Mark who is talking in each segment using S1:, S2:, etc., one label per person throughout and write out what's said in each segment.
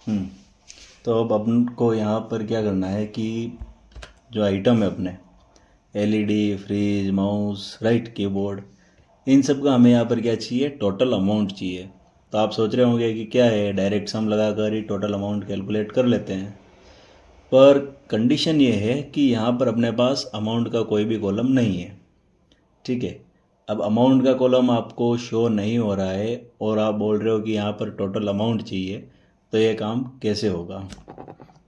S1: हम्म तो अब अपन को यहाँ पर क्या करना है कि जो आइटम है अपने LED, fridge, mouse, right, keyboard, इन सब का हमें यहाँ पर क्या चाहिए, टोटल अमाउंट चाहिए। तो आप सोच रहे होंगे कि क्या है, डायरेक्ट सम लगा कर ही टोटल अमाउंट कैलकुलेट कर लेते हैं। पर कंडीशन ये है कि यहाँ पर अपने पास अमाउंट का कोई भी कॉलम नहीं है। ठीक है। अब अमाउंट का कॉलम आपको शो नहीं हो रहा है और आप बोल रहे हो कि यहाँ पर टोटल अमाउंट चाहिए, तो ये काम कैसे होगा।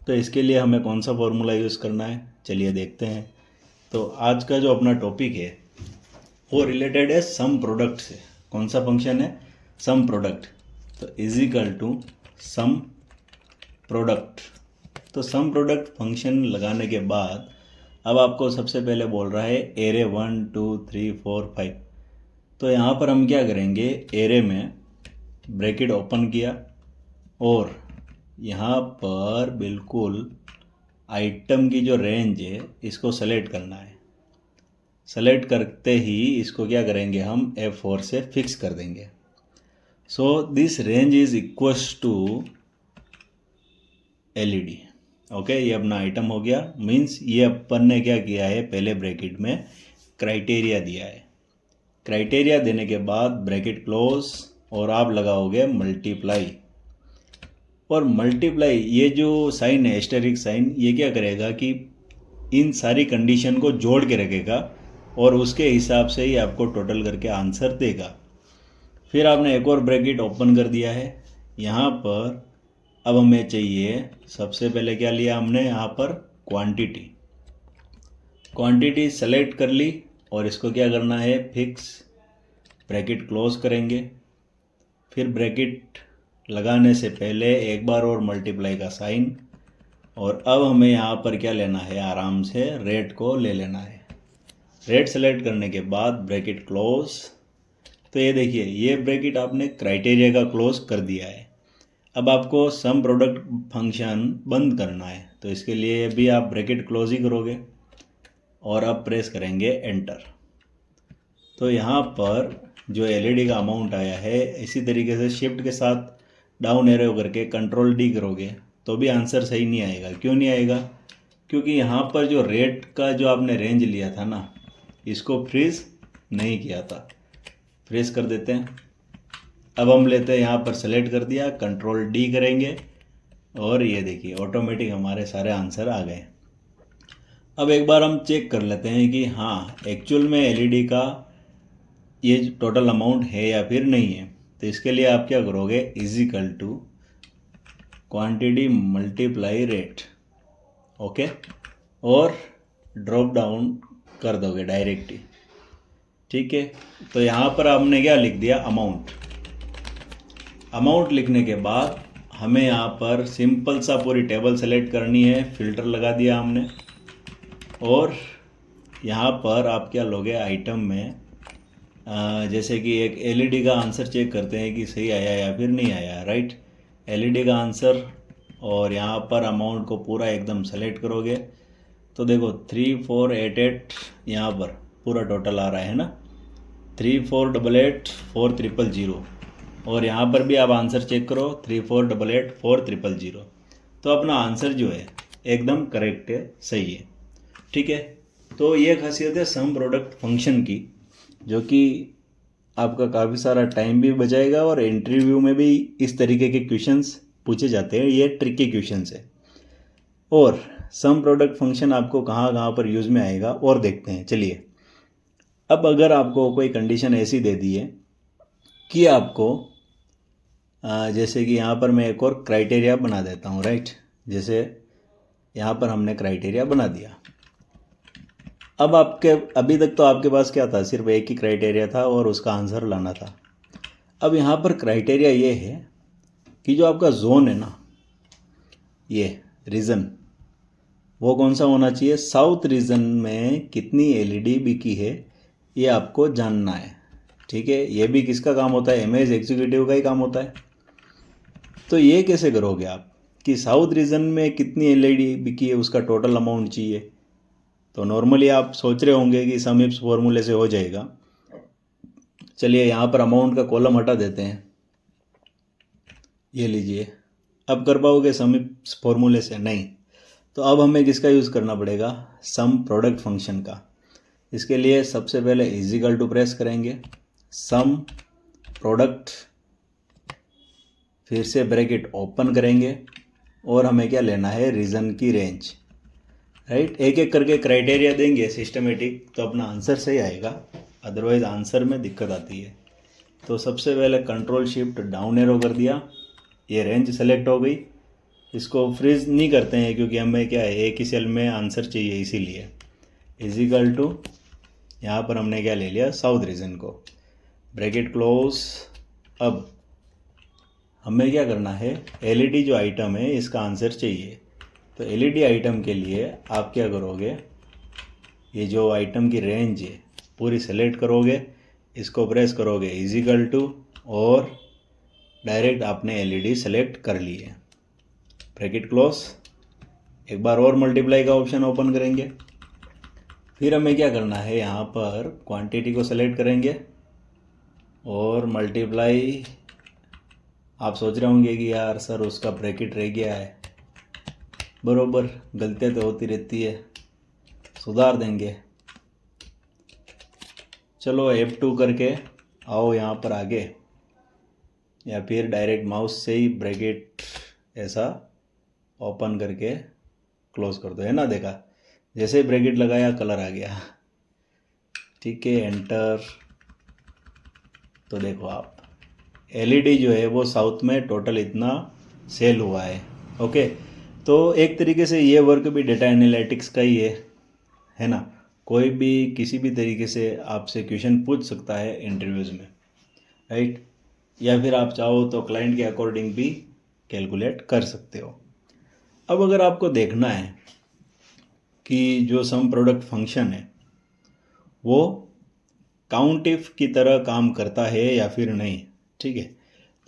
S1: तो इसके लिए हमें कौन सा फॉर्मूला यूज़ करना है, चलिए देखते हैं। तो आज का जो अपना टॉपिक है वो रिलेटेड है सम प्रोडक्ट से। कौन सा फंक्शन है, सम प्रोडक्ट। तो is equal to sum product. तो सम प्रोडक्ट फंक्शन लगाने के बाद अब आपको सबसे पहले बोल रहा है एरे 1 2 3 4 5। तो यहाँ पर हम क्या करेंगे, एरे में ब्रैकेट ओपन किया और यहाँ पर बिल्कुल आइटम की जो रेंज है इसको सेलेक्ट करना है। सेलेक्ट करते ही इसको क्या करेंगे, हम F4 से फिक्स कर देंगे। So this range is equals to LED. Okay, ये अपना आइटम हो गया। मीन्स ये अपन ने क्या किया है, पहले ब्रैकेट में क्राइटेरिया दिया है। क्राइटेरिया देने के बाद ब्रैकेट क्लोज और आप लगाओगे मल्टीप्लाई। और मल्टीप्लाई, ये जो साइन है एस्टेरिक साइन, ये क्या करेगा कि इन सारी कंडीशन को जोड़ के रखेगा और उसके हिसाब से ही आपको टोटल करके आंसर देगा। फिर आपने एक और ब्रैकेट ओपन कर दिया है। यहाँ पर अब हमें चाहिए, सबसे पहले क्या लिया हमने यहाँ पर, क्वांटिटी। क्वांटिटी सेलेक्ट कर ली और इसको क्या करना है, फिक्स। ब्रैकेट क्लोज करेंगे। फिर ब्रैकेट लगाने से पहले एक बार और मल्टीप्लाई का साइन। और अब हमें यहाँ पर क्या लेना है, आराम से रेट को ले लेना है। रेट सेलेक्ट करने के बाद ब्रैकेट क्लोज। तो ये देखिए, ये ब्रैकेट आपने क्राइटेरिया का क्लोज कर दिया है। अब आपको सम प्रोडक्ट फंक्शन बंद करना है, तो इसके लिए भी आप ब्रैकेट क्लोज ही करोगे और अब प्रेस करेंगे एंटर। तो यहाँ पर जो एलईडी का अमाउंट आया है, इसी तरीके से शिफ्ट के साथ डाउन एरो करके कंट्रोल डी करोगे तो भी आंसर सही नहीं आएगा। क्यों नहीं आएगा, क्योंकि यहाँ पर जो रेट का जो आपने रेंज लिया था ना, इसको फ्रीज नहीं किया था। फ्रीज कर देते हैं। अब हम लेते हैं, यहाँ पर सेलेक्ट कर दिया, कंट्रोल डी करेंगे और ये देखिए ऑटोमेटिक हमारे सारे आंसर आ गए। अब एक बार हम चेक कर लेते हैं कि हाँ एक्चुअल में एलईडी का ये टोटल अमाउंट है या फिर नहीं है। तो इसके लिए आप क्या करोगे, is equal to quantity multiply rate. Okay, और ड्रॉप डाउन कर दोगे डायरेक्ट ही। ठीक है। तो यहाँ पर हमने क्या लिख दिया, अमाउंट। अमाउंट लिखने के बाद हमें यहाँ पर सिंपल सा पूरी टेबल सेलेक्ट करनी है, फिल्टर लगा दिया हमने। और यहाँ पर आप क्या लोगे, आइटम में जैसे कि एक एलईडी का आंसर चेक करते हैं कि सही आया या फिर नहीं आया, राइट। एलईडी का आंसर और यहाँ पर अमाउंट को पूरा एकदम सेलेक्ट करोगे तो देखो 3488 यहाँ पर पूरा टोटल आ रहा है ना, 3488 4000। और यहाँ पर भी आप आंसर चेक करो, 3488 4000। तो अपना आंसर जो है एकदम करेक्ट है, सही है। ठीक है। तो ये खासियत है सम प्रोडक्ट फंक्शन की, जो कि आपका काफ़ी सारा टाइम भी बचाएगा और इंटरव्यू में भी इस तरीके के क्वेश्चंस पूछे जाते हैं। ये ट्रिकी क्वेश्चंस है। और सम प्रोडक्ट फंक्शन आपको कहाँ कहाँ पर यूज़ में आएगा और देखते हैं, चलिए। अब अगर आपको कोई कंडीशन ऐसी दे दी है कि आपको जैसे कि यहाँ पर मैं एक और क्राइटेरिया बना देता हूँ, राइट। जैसे यहाँ पर हमने क्राइटेरिया बना दिया। अब आपके अभी तक तो आपके पास क्या था, सिर्फ एक ही क्राइटेरिया था और उसका आंसर लाना था। अब यहाँ पर क्राइटेरिया ये है कि जो आपका जोन है ना, ये रीजन, वो कौन सा होना चाहिए, साउथ रीजन में कितनी एलईडी बिकी है ये आपको जानना है। ठीक है। ये भी किसका काम होता है, एमएस एग्जीक्यूटिव का ही काम होता है। तो ये कैसे करोगे आप कि साउथ रीजन में कितनी एलईडी बिकी है उसका टोटल अमाउंट चाहिए। तो नॉर्मली आप सोच रहे होंगे कि सम इफ्स फॉर्मूले से हो जाएगा। चलिए यहाँ पर अमाउंट का कॉलम हटा देते हैं। ये लीजिए, अब कर पाओगे सम इफ फॉर्मूले से? नहीं। तो अब हमें किसका यूज़ करना पड़ेगा? सम प्रोडक्ट फंक्शन का। इसके लिए सबसे पहले इजिकल टू प्रेस करेंगे, सम प्रोडक्ट, फिर से ब्रैकेट ओपन करेंगे और हमें क्या लेना है? रीजन की रेंज, राइट। एक एक करके क्राइटेरिया देंगे सिस्टमेटिक, तो अपना आंसर सही आएगा, अदरवाइज आंसर में दिक्कत आती है। तो सबसे पहले कंट्रोल शिफ्ट डाउन एरो कर दिया, ये रेंज सेलेक्ट हो गई। इसको फ्रीज नहीं करते हैं क्योंकि हमें क्या है, एक ही सेल में आंसर चाहिए, इसीलिए इजिकल टू यहाँ पर हमने क्या ले लिया? साउथ रीजन को, ब्रैकेट क्लोज। अब हमें क्या करना है? एलईडी जो आइटम है इसका आंसर चाहिए। तो एलईडी आइटम के लिए आप क्या करोगे? ये जो आइटम की रेंज है पूरी सेलेक्ट करोगे, इसको प्रेस करोगे इजिकल टू, और डायरेक्ट आपने एलईडी सेलेक्ट कर ली है, ब्रैकेट क्लोज। एक बार और मल्टीप्लाई का ऑप्शन ओपन करेंगे। फिर हमें क्या करना है? यहाँ पर क्वांटिटी को सेलेक्ट करेंगे और मल्टीप्लाई। आप सोच रहे होंगे कि यार सर उसका ब्रैकेट रह गया है, बरोबर, गलतियाँ तो होती रहती है, सुधार देंगे। चलो F2 करके आओ यहाँ पर आगे, या फिर डायरेक्ट माउस से ही ब्रैकेट ऐसा ओपन करके क्लोज कर दो, है ना। देखा, जैसे ही ब्रैकेट लगाया कलर आ गया, ठीक है, एंटर। तो देखो आप, एलईडी जो है वो साउथ में टोटल इतना सेल हुआ है। ओके, तो एक तरीके से ये वर्क भी डेटा एनालिटिक्स का ही है ना। कोई भी किसी भी तरीके से आपसे क्वेश्चन पूछ सकता है इंटरव्यूज़ में, राइट। या फिर आप चाहो तो क्लाइंट के अकॉर्डिंग भी कैलकुलेट कर सकते हो। अब अगर आपको देखना है कि जो सम प्रोडक्ट फंक्शन है वो काउंट इफ की तरह काम करता है या फिर नहीं, ठीक है।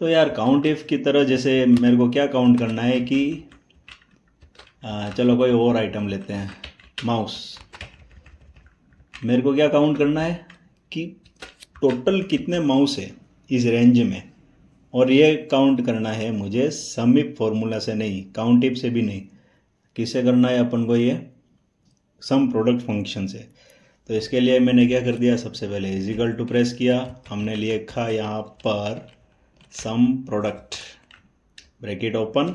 S1: तो यार काउंट इफ की तरह, जैसे मेरे को क्या काउंट करना है कि चलो कोई और आइटम लेते हैं, माउस। मेरे को क्या काउंट करना है कि टोटल कितने माउस है इस रेंज में, और ये काउंट करना है मुझे सम इफ फॉर्मूला से नहीं, काउंट इफ से भी नहीं। किससे करना है अपन को? ये सम प्रोडक्ट फंक्शन से। तो इसके लिए मैंने क्या कर दिया? सबसे पहले इजिकल टू प्रेस किया, हमने लिखा यहाँ पर सम प्रोडक्ट, ब्रैकेट ओपन।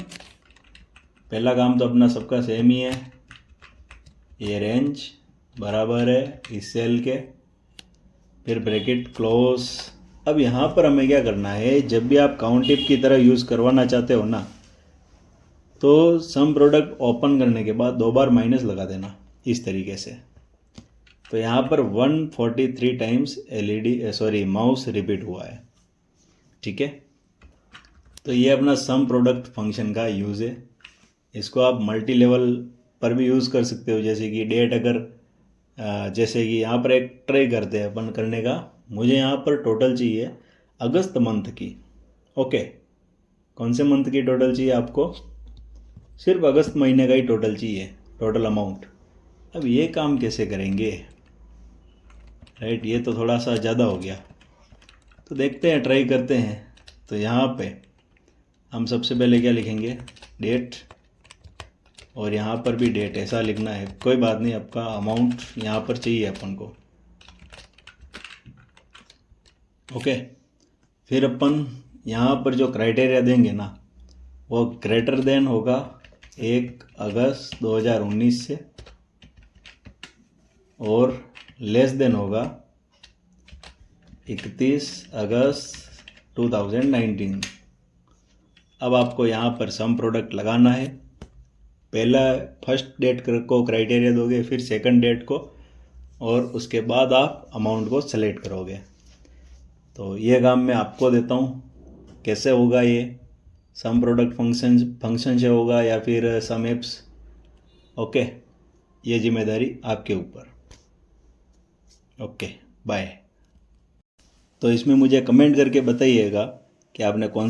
S1: पहला काम तो अपना सबका सेम ही है, ये रेंज बराबर है इस सेल के, फिर ब्रैकेट क्लोज। अब यहाँ पर हमें क्या करना है? जब भी आप काउंट इफ की तरह यूज़ करवाना चाहते हो ना, तो सम प्रोडक्ट ओपन करने के बाद 2 बार माइनस लगा देना इस तरीके से। तो यहाँ पर 143 टाइम्स माउस रिपीट हुआ है, ठीक है। तो ये अपना सम प्रोडक्ट फंक्शन का यूज़ है। इसको आप मल्टी लेवल पर भी यूज़ कर सकते हो, जैसे कि डेट, अगर जैसे कि यहाँ पर एक ट्राई करते हैं अपन करने का। मुझे यहाँ पर टोटल चाहिए अगस्त मंथ की, ओके। कौन से मंथ की टोटल चाहिए आपको? सिर्फ अगस्त महीने का ही टोटल चाहिए, टोटल अमाउंट। अब ये काम कैसे करेंगे, राइट। ये तो थोड़ा सा ज़्यादा हो गया, तो देखते हैं, ट्राई करते हैं। तो यहाँ पे हम सबसे पहले क्या लिखेंगे? डेट, और यहाँ पर भी डेट ऐसा लिखना है, कोई बात नहीं। आपका अमाउंट यहाँ पर चाहिए अपन को, ओके। फिर अपन यहाँ पर जो क्राइटेरिया देंगे ना, वो ग्रेटर देन होगा 1 अगस्त 2019 से, और लेस देन होगा 31 अगस्त 2019। अब आपको यहाँ पर सम प्रोडक्ट लगाना है। पहला फर्स्ट डेट को क्राइटेरिया दोगे, फिर सेकंड डेट को, और उसके बाद आप अमाउंट को सेलेक्ट करोगे। तो ये काम मैं आपको देता हूँ, कैसे होगा ये सम प्रोडक्ट फंक्शन से होगा या फिर सम एप्स, ओके। ये जिम्मेदारी आपके ऊपर, ओके, बाय। तो इसमें मुझे कमेंट करके बताइएगा कि आपने कौन